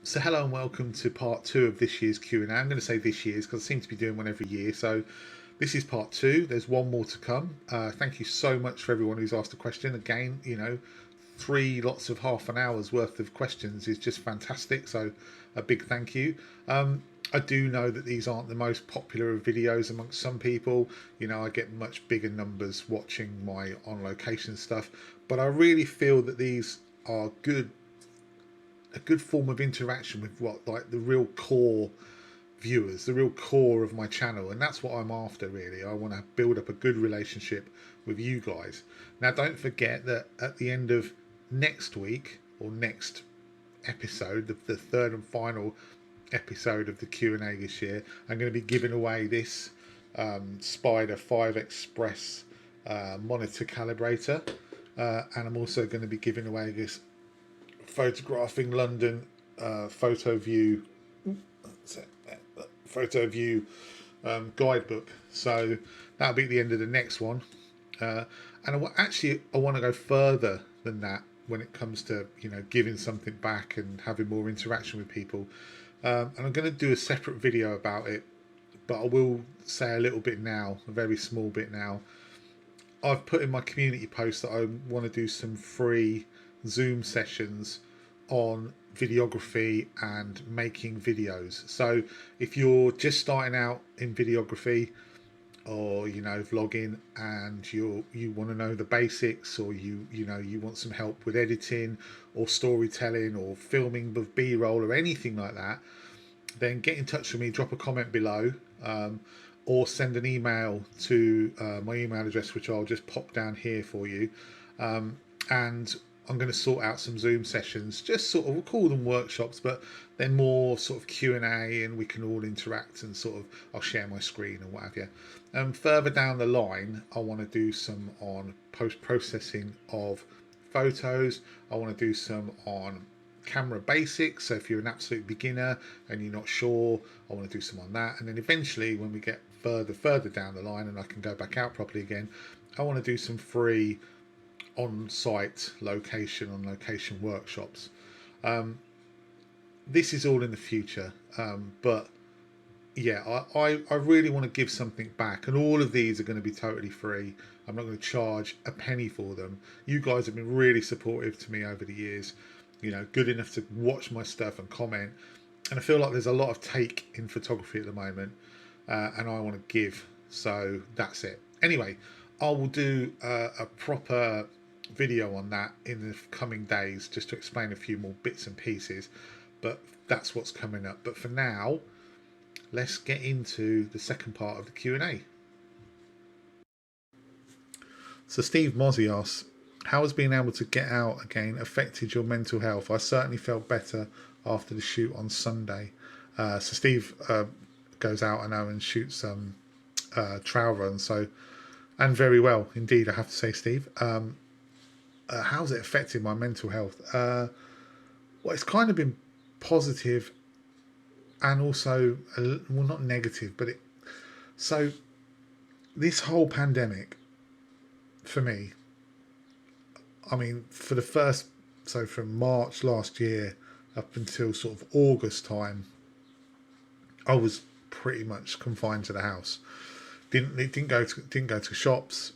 So hello and welcome to part two of this year's Q&A. I'm going to say this year's because I seem to be doing one every year. So this is part two. There's one more to come. Thank you so much for everyone who's asked a question. Again, three lots of half an hour's worth of questions is just fantastic. So a big thank you. I do know that these aren't the most popular of videos amongst some people. I get much bigger numbers watching my on location stuff, but I really feel that these are a good form of interaction with like the real core viewers, the real core of my channel, and that's what I'm after really. I want to build up a good relationship with you guys. Now don't forget that at the end of next week or next episode, the third and final episode of the Q&A this year, I'm going to be giving away this Spyder 5 Express monitor calibrator, and I'm also going to be giving away this Photographing London FotoVue Guidebook. So that'll be at the end of the next one. And I want to go further than that when it comes to giving something back and having more interaction with people. And I'm going to do a separate video about it, but I will say a little bit now, a very small bit now. I've put in my community post that I want to do some free Zoom sessions on videography and making videos. So if you're just starting out in videography or vlogging, and you want to know the basics, or you want some help with editing or storytelling or filming with B-roll or anything like that, then get in touch with me, drop a comment below, or send an email to my email address, which I'll just pop down here for you, and I'm going to sort out some Zoom sessions, just sort of, we'll call them workshops, but they're more sort of Q&A, and we can all interact and sort of, I'll share my screen and what have you. Further down the line, I want to do some on post-processing of photos. I want to do some on camera basics. So if you're an absolute beginner and you're not sure, I want to do some on that. And then eventually, when we get further down the line and I can go back out properly again, I want to do some free on-site location workshops. This is all in the future, but yeah, I really want to give something back, and all of these are going to be totally free. I'm not going to charge a penny for them. You guys have been really supportive to me over the years, good enough to watch my stuff and comment, and I feel like there's a lot of take in photography at the moment, and I want to give, so that's it. Anyway, I will do a proper video on that in the coming days, just to explain a few more bits and pieces, but that's what's coming up. But for now, let's get into the second part of the Q&A. So Steve Mozzie asks, how has being able to get out again affected your mental health? I certainly felt better after the shoot on Sunday. So Steve goes out, I know, and shoots trail runs, and very well indeed, I have to say, Steve. How's it affected my mental health? Well, it's kind of been positive and also, well, not negative, but so this whole pandemic, for me, I mean, from March last year up until sort of August time, I was pretty much confined to the house. Didn't go to shops.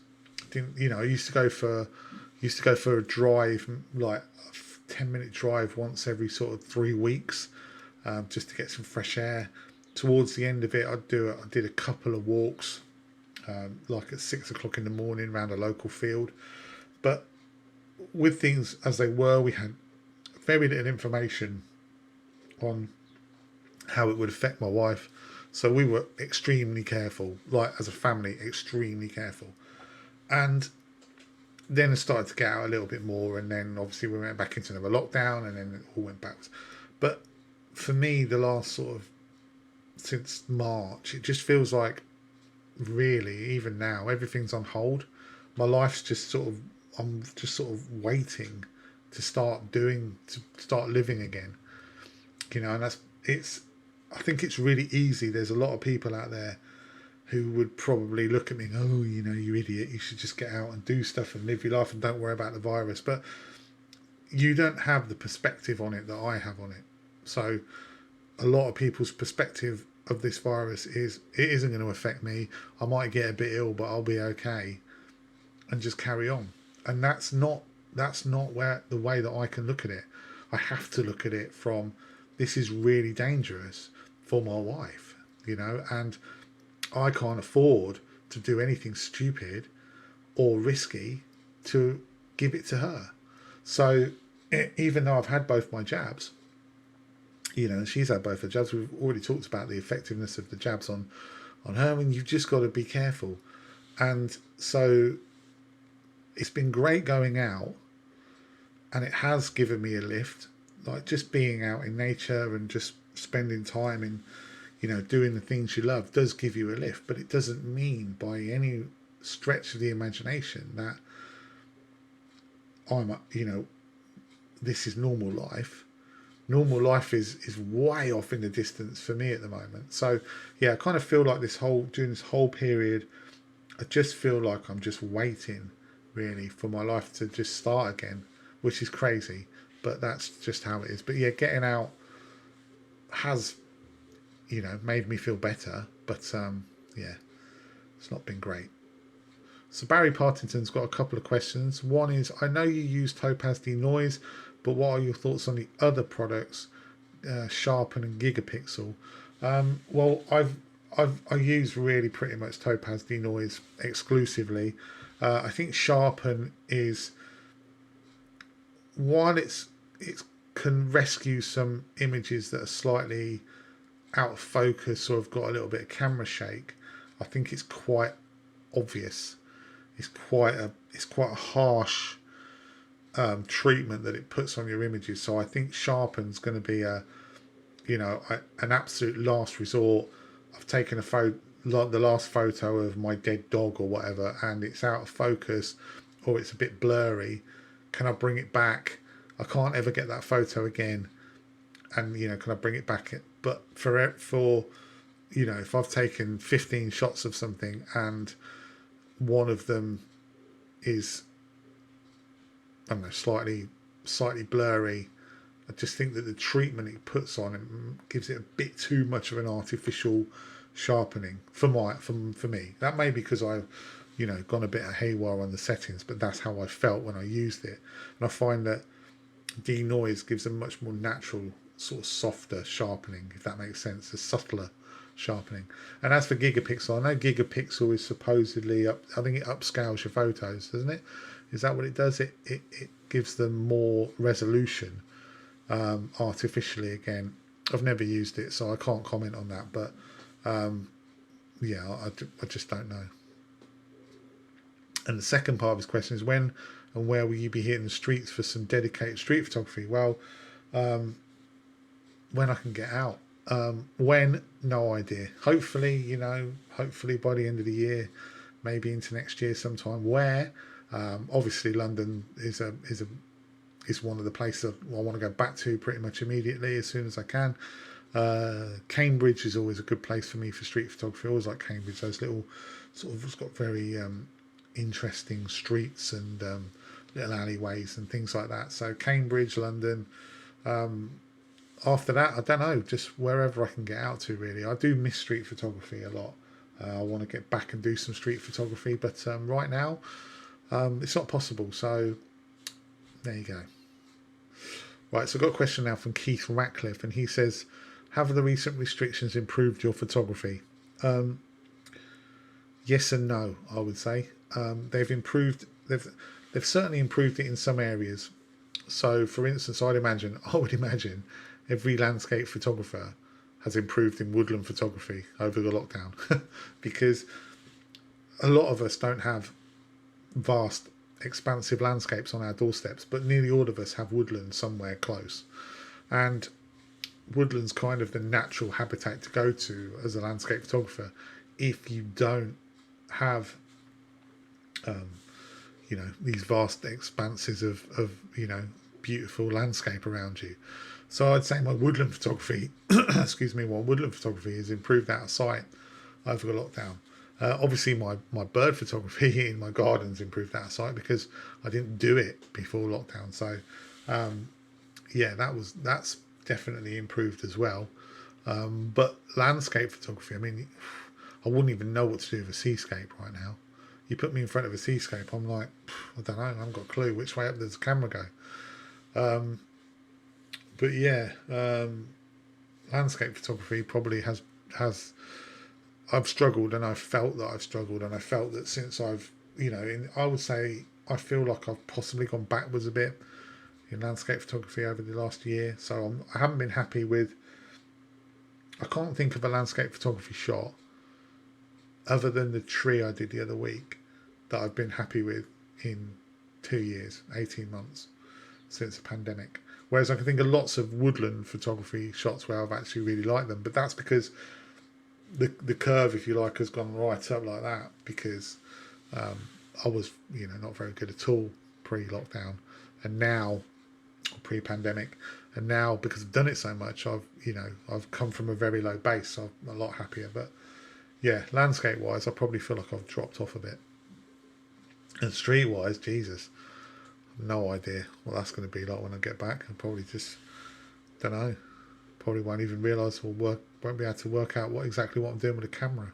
I used to go for a drive, like a 10-minute drive once every sort of 3 weeks, just to get some fresh air. Towards the end of it, I did a couple of walks, like at 6 o'clock in the morning around a local field. But with things as they were, we had very little information on how it would affect my wife. So we were extremely careful, like as a family, extremely careful. And then it started to get out a little bit more, and then obviously we went back into another lockdown, and then it all went back. But for me, the last sort of, since March, it just feels like, really, even now, everything's on hold. My life's just sort of, I'm just sort of waiting to start living again. And I think it's really easy. There's a lot of people out there who would probably look at me and go, oh, you idiot, you should just get out and do stuff and live your life and don't worry about the virus. But you don't have the perspective on it that I have on it. So a lot of people's perspective of this virus is it isn't going to affect me. I might get a bit ill, but I'll be okay, and just carry on. And that's not where the way that I can look at it. I have to look at it from, this is really dangerous for my wife, and I can't afford to do anything stupid or risky to give it to her. So even though I've had both my jabs, she's had both her jabs. We've already talked about the effectiveness of the jabs on her, and you've just got to be careful. And so it's been great going out, and it has given me a lift. Like just being out in nature and just spending time in, doing the things you love does give you a lift. But it doesn't mean by any stretch of the imagination that this is normal life. Normal life is way off in the distance for me at the moment. So yeah, I kind of feel like during this whole period, I just feel like I'm just waiting really for my life to just start again, which is crazy, but that's just how it is. But yeah, getting out has made me feel better, but yeah, it's not been great. So Barry Partington's got a couple of questions. One is, I know you use Topaz denoise, but what are your thoughts on the other products, Sharpen and Gigapixel? Well, I use really pretty much Topaz denoise exclusively. I think Sharpen is, while it can rescue some images that are slightly out of focus or have got a little bit of camera shake, I think it's quite obvious. It's quite a harsh treatment that it puts on your images. So I think Sharpen's going to be an absolute last resort. I've taken a photo, like the last photo of my dead dog or whatever, and it's out of focus or it's a bit blurry. Can I bring it back? I can't ever get that photo again, and can I bring it back? But for if I've taken 15 shots of something and one of them is, I don't know, slightly blurry, I just think that the treatment it puts on it gives it a bit too much of an artificial sharpening for me. That may be because I've gone a bit haywire on the settings, but that's how I felt when I used it. And I find that denoise gives a much more natural, sort of softer sharpening, if that makes sense, a subtler sharpening. And as for Gigapixel, I know Gigapixel is supposedly I think it upscales your photos, doesn't it? Is that what it does? It gives them more resolution artificially. Again, I've never used it, so I can't comment on that, but yeah, I just don't know. And the second part of his question is, when and where will you be hitting the streets for some dedicated street photography? Well, when I can get out. When, no idea. Hopefully by the end of the year, maybe into next year sometime. Where? Obviously London is one of the places I want to go back to pretty much immediately as soon as I can. Cambridge is always a good place for me for street photography. I always like Cambridge. Those little sort of, it's got very interesting streets and little alleyways and things like that. So Cambridge, London. After that, I don't know, just wherever I can get out to, really. I do miss street photography a lot. I want to get back and do some street photography, but right now it's not possible. So there you go. Right, so I've got a question now from Keith Ratcliffe, and he says, have the recent restrictions improved your photography? Yes and no, I would say. They've certainly improved it in some areas. So for instance, I would imagine every landscape photographer has improved in woodland photography over the lockdown because a lot of us don't have vast expansive landscapes on our doorsteps, but nearly all of us have woodland somewhere close, and woodland's kind of the natural habitat to go to as a landscape photographer if you don't have these vast expanses of beautiful landscape around you. So I'd say my woodland photography woodland photography has improved out of sight over the lockdown. Obviously my bird photography in my gardens improved out of sight because I didn't do it before lockdown. So yeah, that's definitely improved as well. But landscape photography, I mean, I wouldn't even know what to do with a seascape right now. You put me in front of a seascape, I'm like, I don't know, I haven't got a clue which way up does the camera go. But yeah, landscape photography probably has I've struggled, and I've felt that I've struggled, and I felt that since I've, I would say I feel like I've possibly gone backwards a bit in landscape photography over the last year. So I haven't been happy with. I can't think of a landscape photography shot other than the tree I did the other week that I've been happy with in 2 years, 18 months since the pandemic. Whereas I can think of lots of woodland photography shots where I've actually really liked them, but that's because the curve, if you like, has gone right up like that, because I was, not very good at all pre-lockdown, and now pre-pandemic, and now because I've done it so much, I've come from a very low base, so I'm a lot happier. But yeah, landscape wise, I probably feel like I've dropped off a bit, and street wise, Jesus, no idea what that's going to be like when I get back. I probably just don't know. Probably won't even realise won't be able to work out exactly what I'm doing with the camera.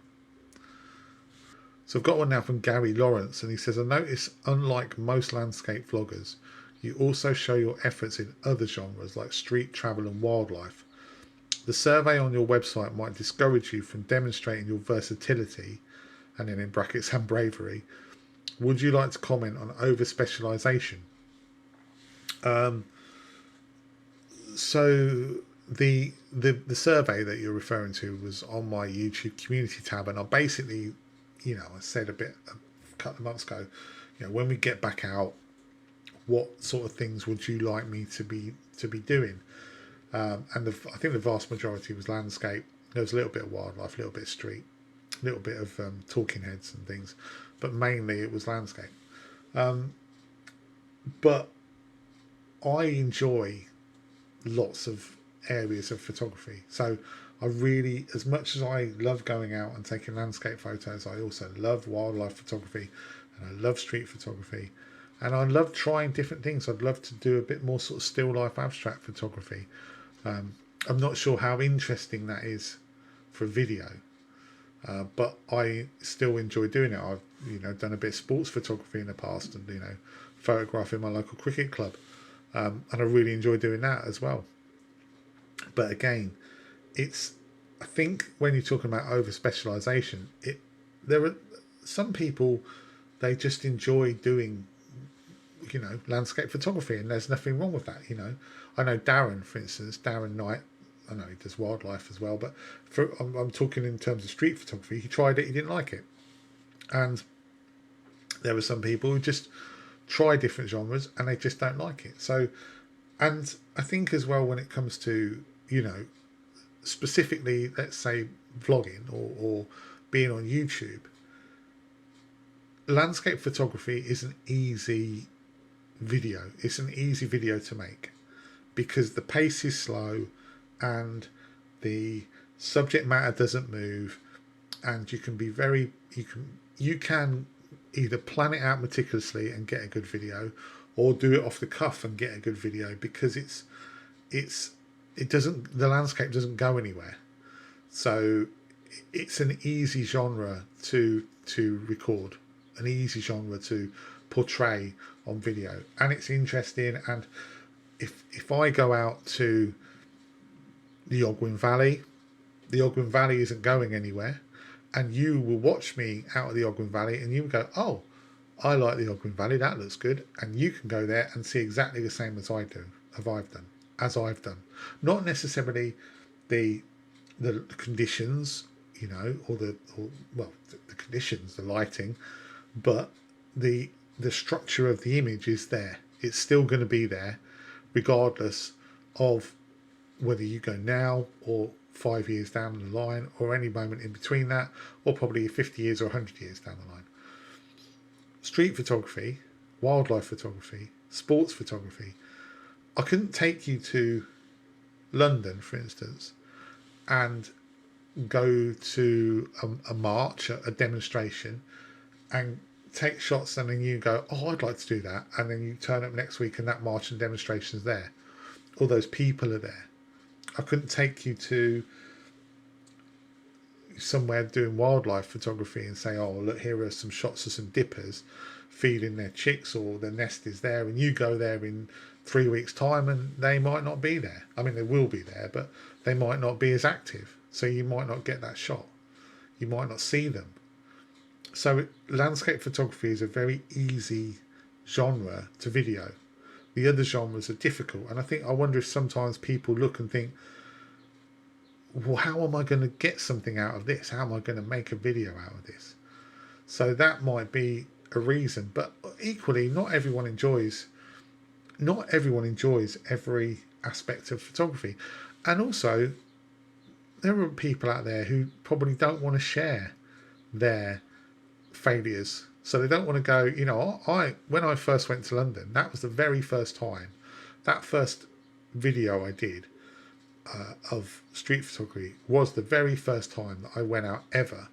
So I've got one now from Gary Lawrence, and he says, I notice unlike most landscape vloggers, you also show your efforts in other genres like street travel and wildlife. The survey on your website might discourage you from demonstrating your versatility, and then in brackets, and bravery. Would you like to comment on over specialisation? So the survey that you're referring to was on my YouTube community tab, and I basically, I said a couple of months ago, when we get back out, what sort of things would you like me to be doing? And I think the vast majority was landscape. There was a little bit of wildlife, a little bit of street, a little bit of talking heads and things, but mainly it was landscape. But I enjoy lots of areas of photography. So I really, as much as I love going out and taking landscape photos, I also love wildlife photography, and I love street photography, and I love trying different things. I'd love to do a bit more sort of still life abstract photography. I'm not sure how interesting that is for video, but I still enjoy doing it. I've done a bit of sports photography in the past, and photographing my local cricket club, and I really enjoy doing that as well. But again, I think when you're talking about over specialisation, there are some people, they just enjoy doing landscape photography, and there's nothing wrong with that. I know Darren, for instance, Darren Knight. I know he does wildlife as well, but I'm talking in terms of street photography. He tried it, he didn't like it, and there were some people who just try different genres and they just don't like it. So, and I think as well, when it comes to specifically, let's say vlogging or being on YouTube, landscape photography is an easy video. It's an easy video to make because the pace is slow and the subject matter doesn't move, and you can be you can either plan it out meticulously and get a good video, or do it off the cuff and get a good video, because the landscape doesn't go anywhere. So it's an easy genre to record, an easy genre to portray on video, and it's interesting. And if I go out to the Ogwen Valley isn't going anywhere, and you will watch me out of the Ogwen Valley and you will go, oh, I like the Ogwen Valley, that looks good, and you can go there and see exactly the same as I've done. Not necessarily the conditions, or the conditions, the lighting, but the structure of the image is there. It's still going to be there regardless of whether you go now or 5 years down the line, or any moment in between that, or probably 50 years or 100 years down the line. Street photography, wildlife photography, sports photography. I couldn't take you to London, for instance, and go to a march, a demonstration, and take shots, and then you go, oh, I'd like to do that, and then you turn up next week and that march and demonstration's there. All those people are there. I couldn't take you to somewhere doing wildlife photography and say, oh, look, here are some shots of some dippers feeding their chicks, or the nest is there, and you go there in 3 weeks' time and they might not be there. I mean, they will be there, but they might not be as active. So you might not get that shot. You might not see them. So landscape photography is a very easy genre to video. The other genres are difficult. And I wonder if sometimes people look and think, well, how am I going to get something out of this? How am I going to make a video out of this? So that might be a reason. But equally, not everyone enjoys every aspect of photography. And also, there are people out there who probably don't want to share their failures. So they don't want to go, you know, when I first went to London, that was the very first time, that first video I did of street photography was the very first time that I went out ever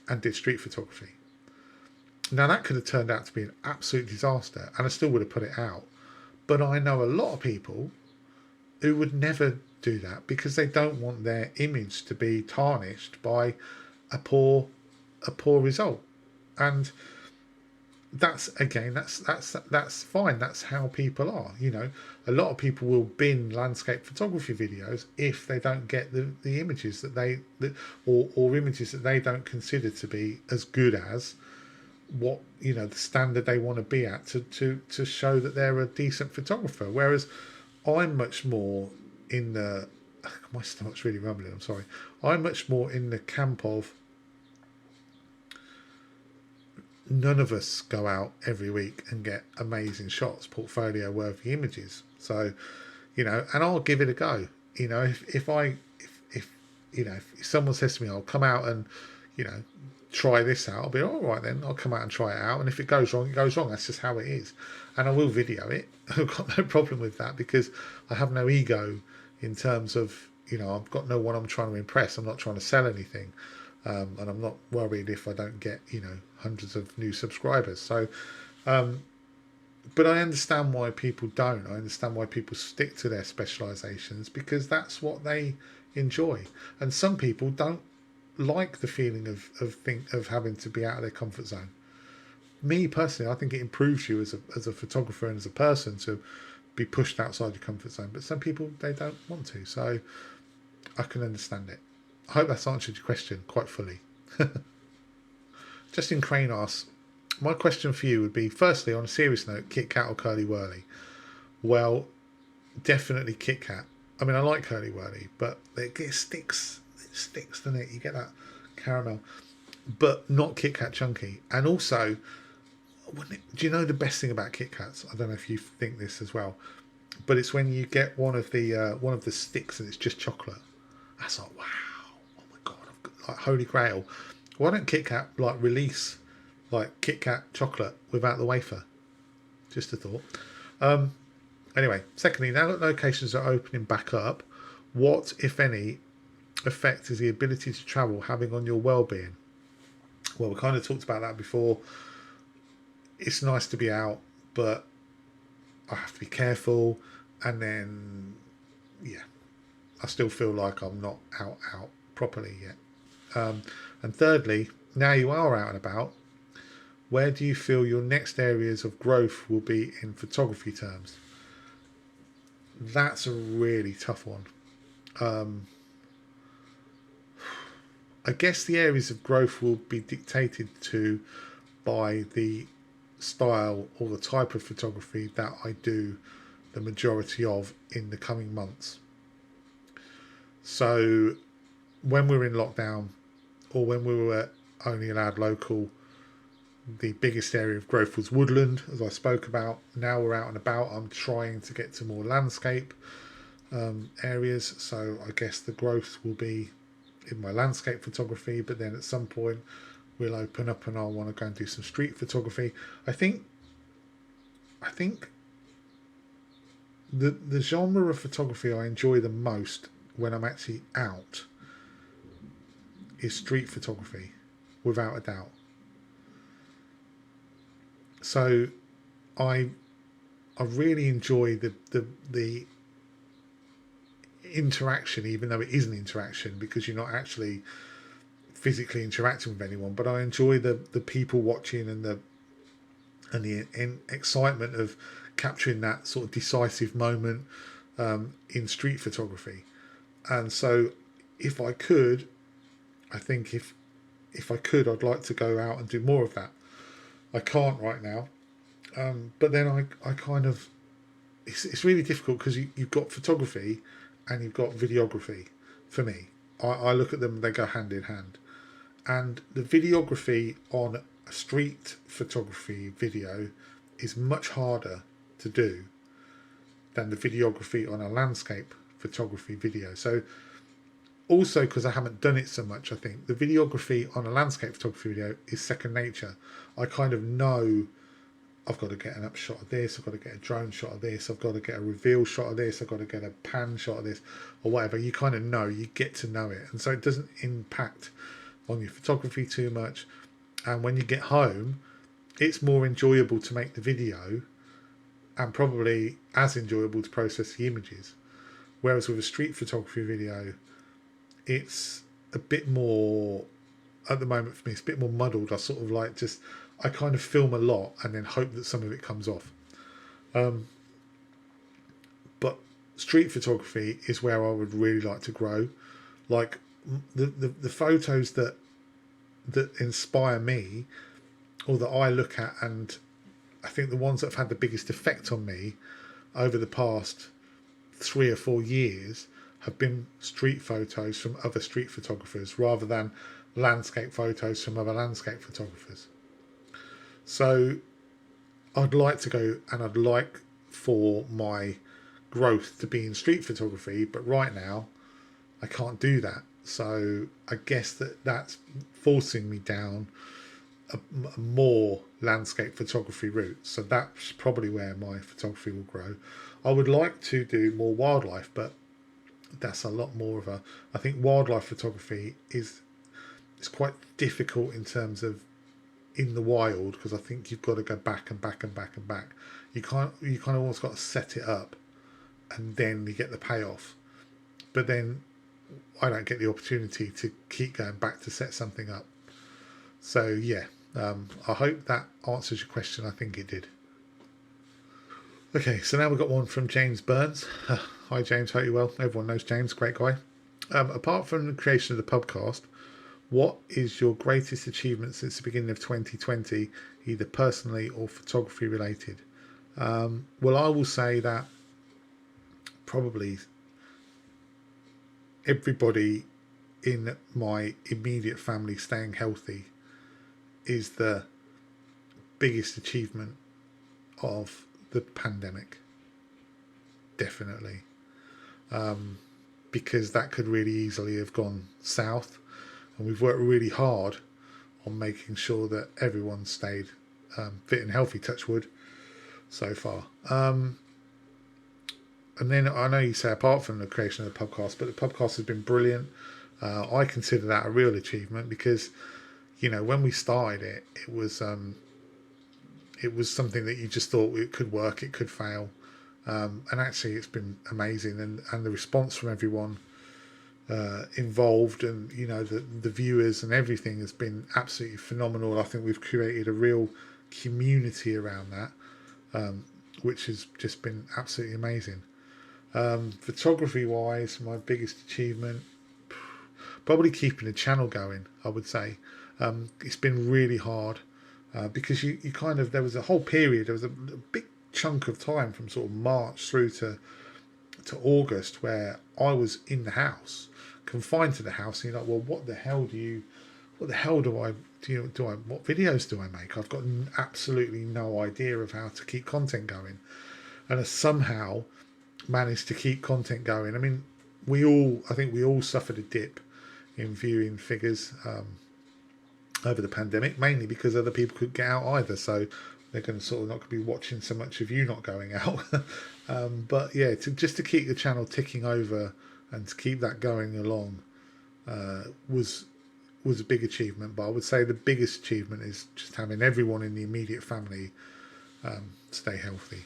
and did street photography. Now that could have turned out to be an absolute disaster, and I still would have put it out. But I know a lot of people who would never do that because they don't want their image to be tarnished by a poor result. And that's fine. That's how people are. You know, a lot of people will bin landscape photography videos if they don't get the images that or images that they don't consider to be as good as what, you know, the standard they want to be at to show that they're a decent photographer. Whereas I'm much more in the my stomach's really rumbling, I'm sorry. I'm much more in the camp of none of us go out every week and get amazing shots, portfolio worthy images. So, you know, and I'll give it a go. You know, if you know, if someone says to me, I'll come out and, you know, try this out, I'll be all right then. I'll come out and try it out. And if it goes wrong, it goes wrong. That's just how it is. And I will video it. I've got no problem with that because I have no ego in terms of, you know, I've got no one I'm trying to impress. I'm not trying to sell anything. And I'm not worried if I don't get, you know, hundreds of new subscribers. So, but I understand why people don't. I understand why people stick to their specializations because that's what they enjoy. And some people don't like the feeling of having to be out of their comfort zone. Me personally, I think it improves you as a photographer and as a person to be pushed outside your comfort zone. But some people, they don't want to. So I can understand it. I hope that's answered your question quite fully. Justin Crane asks, my question for you would be, firstly, on a serious note, Kitkat or Curly Wurly? Well, definitely Kitkat. I mean, I like Curly Wurly, but it sticks. It sticks, doesn't it? You get that caramel. But not Kitkat Chunky. And also, do you know the best thing about Kitkats? I don't know if you think this as well, but it's when you get one of the sticks and it's just chocolate. That's like, wow. Oh my God. I've got, like, holy grail. Why don't Kitkat like release like Kitkat chocolate without the wafer? Just a thought. Anyway, secondly, now that locations are opening back up, what, if any, effect is the ability to travel having on your well-being? Well, we kind of talked about that before. It's nice to be out, but I have to be careful. And then, yeah, I still feel like I'm not out properly yet. And thirdly, now you are out and about, where do you feel your next areas of growth will be in photography terms? That's a really tough one. I guess the areas of growth will be dictated to by the style or the type of photography that I do the majority of in the coming months. So when we were in lockdown or when we were only allowed local, the biggest area of growth was woodland, as I spoke about. Now we're out and about, I'm trying to get to more landscape areas. So I guess the growth will be in my landscape photography, but then at some point we'll open up and I'll want to go and do some street photography. I think the genre of photography I enjoy the most when I'm actually out is street photography, without a doubt. So I really enjoy the interaction, even though it isn't interaction because you're not actually physically interacting with anyone. But I enjoy the people watching and the excitement of capturing that sort of decisive moment in street photography. And so if I could, I think if I could, I'd like to go out and do more of that. I can't right now, but then I kind of, it's really difficult because you've got photography and you've got videography. For me, I look at them, they go hand in hand. And the videography on a street photography video is much harder to do than the videography on a landscape photography video. So also because I haven't done it so much, I think the videography on a landscape photography video is second nature. I kind of know I've got to get an upshot of this, I've got to get a drone shot of this, I've got to get a reveal shot of this, I've got to get a pan shot of this, or whatever. You kind of know, you get to know it, and so it doesn't impact on your photography too much. And when you get home, it's more enjoyable to make the video and probably as enjoyable to process the images. Whereas with a street photography video, it's a bit more, at the moment for me, it's a bit more muddled. I sort of like I kind of film a lot and then hope that some of it comes off. But street photography is where I would really like to grow. Like the photos that inspire me or that I look at, and I think the ones that have had the biggest effect on me over the past 3 or 4 years have been street photos from other street photographers rather than landscape photos from other landscape photographers. So I'd like to go, and I'd like for my growth to be in street photography, but right now I can't do that. So I guess that's forcing me down a more landscape photography route. So that's probably where my photography will grow. I would like to do more wildlife, but that's a lot more of I think wildlife photography is quite difficult in terms of in the wild, because I think you've got to go back and back and back and back. You kind of almost got to set it up and then you get the payoff. But then I don't get the opportunity to keep going back to set something up. So yeah, I hope that answers your question. I think it did. Okay, so now we've got one from James Burns. Hi James, hope you're well. Everyone knows James, great guy. Apart from the creation of the podcast, what is your greatest achievement since the beginning of 2020, either personally or photography related? Well, I will say that probably everybody in my immediate family staying healthy is the biggest achievement of the pandemic. Definitely. Because that could really easily have gone south, and we've worked really hard on making sure that everyone stayed fit and healthy, touch wood, so far. And then I know you say apart from the creation of the podcast, but the podcast has been brilliant. I consider that a real achievement because, you know, when we started it, it was something that you just thought it could work, it could fail. And actually it's been amazing, and the response from everyone involved, and you know, the viewers and everything has been absolutely phenomenal. I think we've created a real community around that, which has just been absolutely amazing. Photography wise, my biggest achievement, probably keeping the channel going, I would say. It's been really hard because you kind of, there was a whole period, there was a big chunk of time from sort of March through to August where I was in the house, confined to the house, and you're like, well, what the hell do I what videos do I make? I've got absolutely no idea of how to keep content going, and I somehow managed to keep content going. I mean, I think we all suffered a dip in viewing figures over the pandemic, mainly because other people couldn't get out either, so they're going to sort of not going to be watching so much of you not going out. But yeah, just to keep the channel ticking over and to keep that going along was a big achievement. But I would say the biggest achievement is just having everyone in the immediate family stay healthy.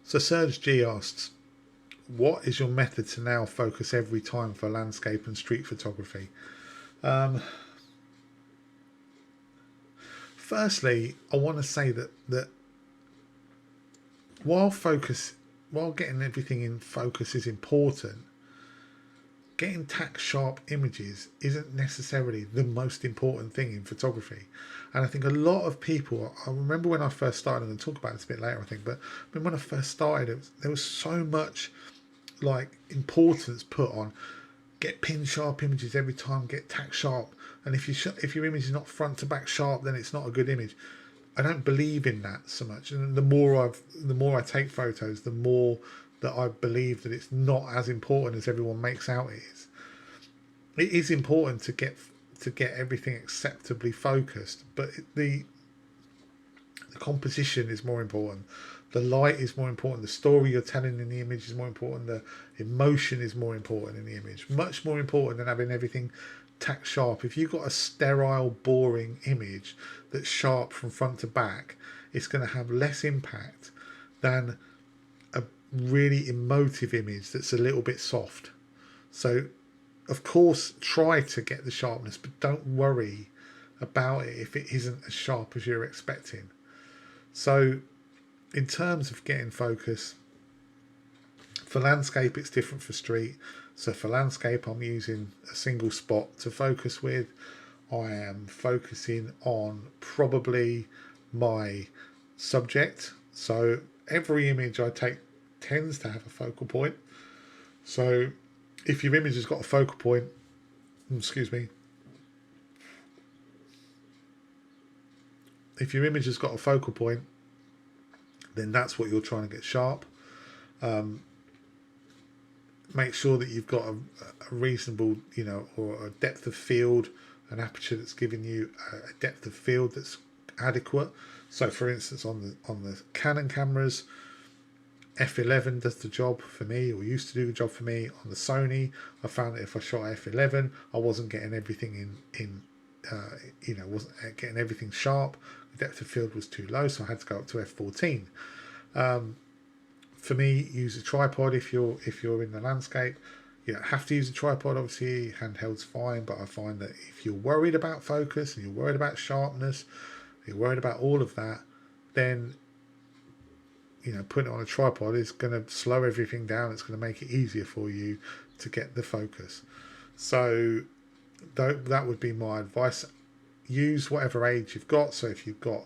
So Serge G asks, what is your method to now focus every time for landscape and street photography? Firstly, I want to say that while getting everything in focus is important, getting tack sharp images isn't necessarily the most important thing in photography. And I think a lot of people, I remember when I first started, and I'll talk about this a bit later, I think, but when I first started, there was so much like importance put on get pin sharp images every time, get tack sharp, and if your image is not front to back sharp, then it's not a good image. I don't believe in that so much, and the more I take photos, the more that I believe that it's not as important as everyone makes out it is. It is important to get everything acceptably focused, but the composition is more important. The light is more important. The story you're telling in the image is more important. The emotion is more important in the image. Much more important than having everything tack sharp. If you've got a sterile, boring image that's sharp from front to back, it's going to have less impact than a really emotive image that's a little bit soft. So, of course, try to get the sharpness, but don't worry about it if it isn't as sharp as you're expecting. So, in terms of getting focus, for landscape it's different for street. So for landscape I'm using a single spot to focus with. I am focusing on probably my subject. So every image I take tends to have a focal point. So if your image has got a focal point, if your image has got a focal point, then that's what you're trying to get sharp. Make sure that you've got a reasonable, or a depth of field, an aperture that's giving you a depth of field that's adequate. So, for instance, on the Canon cameras, f11 does the job for me, or used to do the job for me. On the Sony, I found that if I shot f11, I wasn't getting everything wasn't getting everything sharp. The depth of field was too low, so I had to go up to f14. For me, use a tripod if you're in the landscape. You don't have to use a tripod, obviously, handheld's fine, but I find that if you're worried about focus and you're worried about sharpness, you're worried about all of that, then putting it on a tripod is going to slow everything down. It's going to make it easier for you to get the focus. So that would be my advice. Use whatever aids you've got. So if you've got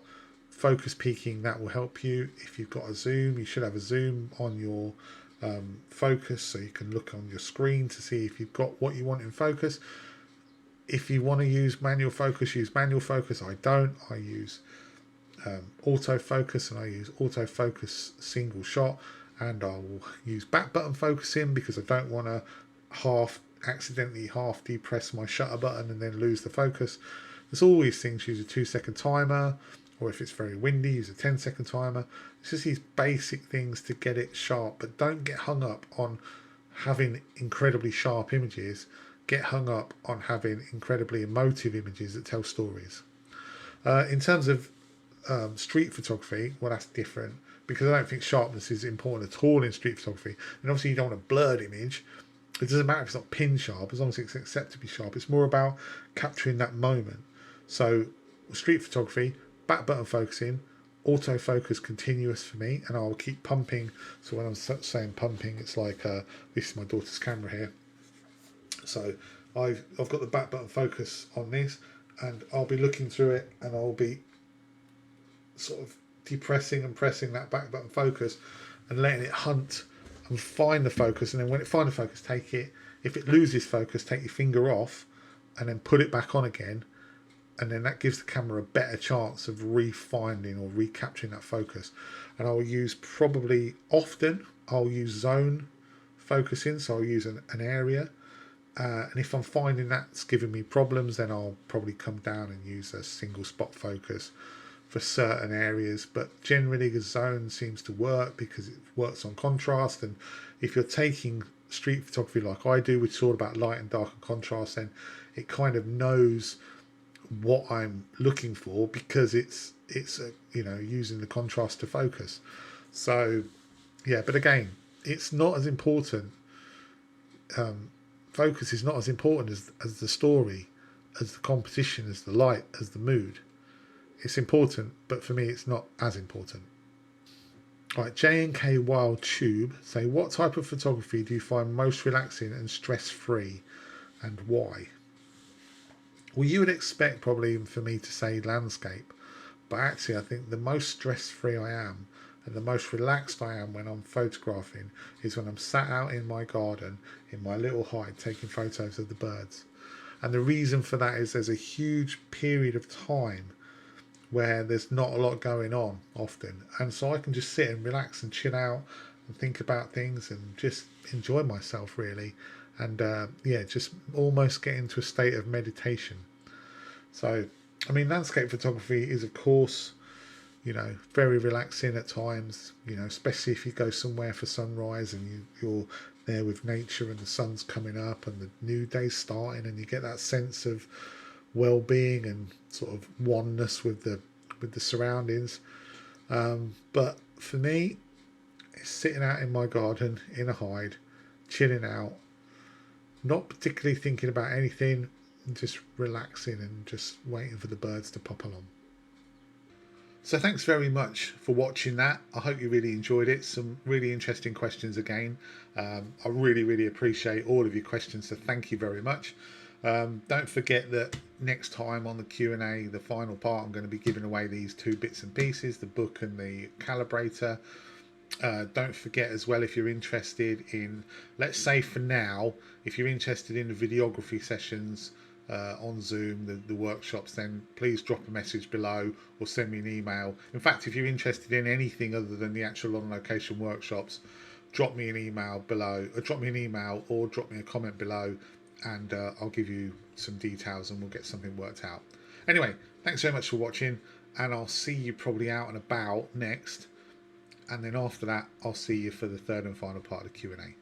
focus peaking, that will help you. If you've got a zoom, you should have a zoom on your focus, so you can look on your screen to see if you've got what you want in focus. If you want to use manual focus, use manual focus. I don't. I use autofocus, and I use autofocus single shot, and I will use back button focusing because I don't want to accidentally half depress my shutter button and then lose the focus. There's always things. Use a 2-second timer, or if it's very windy, use a 10-second timer. It's just these basic things to get it sharp, but don't get hung up on having incredibly sharp images. Get hung up on having incredibly emotive images that tell stories. In terms of street photography, well, that's different, because I don't think sharpness is important at all in street photography. And obviously you don't want a blurred image. It doesn't matter if it's not pin sharp, as long as it's acceptably sharp. It's more about capturing that moment. So street photography, back button focusing, autofocus continuous for me, and I'll keep pumping. So when I'm saying pumping, it's like this is my daughter's camera here. So I've got the back button focus on this, and I'll be looking through it, and I'll be sort of depressing and pressing that back button focus and letting it hunt and find the focus. And then when it finds the focus, take it. If it loses focus, take your finger off and then put it back on again. And then that gives the camera a better chance of refinding or recapturing that focus. And I'll use I'll use zone focusing. So I'll use an area. And if I'm finding that's giving me problems, then I'll probably come down and use a single spot focus for certain areas. But generally the zone seems to work because it works on contrast. And if you're taking street photography like I do, which is all about light and dark and contrast, then it kind of knows what I'm looking for because it's using the contrast to focus. So yeah, but again, it's not as important. Focus is not as important as the story, as the composition, as the light, as the mood. It's important, but for me it's not as important. Right, J&K Wild Tube say, what type of photography do you find most relaxing and stress-free, and why? Well, you would expect probably for me to say landscape, but actually I think the most stress-free I am and the most relaxed I am when I'm photographing is when I'm sat out in my garden in my little hide taking photos of the birds. And the reason for that is there's a huge period of time where there's not a lot going on often, and so I can just sit and relax and chill out and think about things and just enjoy myself really, and just almost get into a state of meditation. So I mean, landscape photography is of course, very relaxing at times, especially if you go somewhere for sunrise and you're there with nature and the sun's coming up and the new day's starting, and you get that sense of well-being and sort of oneness with the surroundings. But for me, it's sitting out in my garden in a hide, chilling out, not particularly thinking about anything, just relaxing and just waiting for the birds to pop along. So thanks very much for watching that. I hope you really enjoyed it. Some really interesting questions again. I really appreciate all of your questions, so thank you very much. Don't forget that next time on the Q&A, the final part, I'm going to be giving away these two bits and pieces, the book and the calibrator. Don't forget as well, if you're interested in, let's say for now, if you're interested in the videography sessions on Zoom, the workshops, then please drop a message below or send me an email. In fact, if you're interested in anything other than the actual on location workshops, drop me an email below, or drop me a comment below, and I'll give you some details and we'll get something worked out. Anyway, thanks very much for watching, and I'll see you probably out and about next, and then after that I'll see you for the third and final part of the Q&A.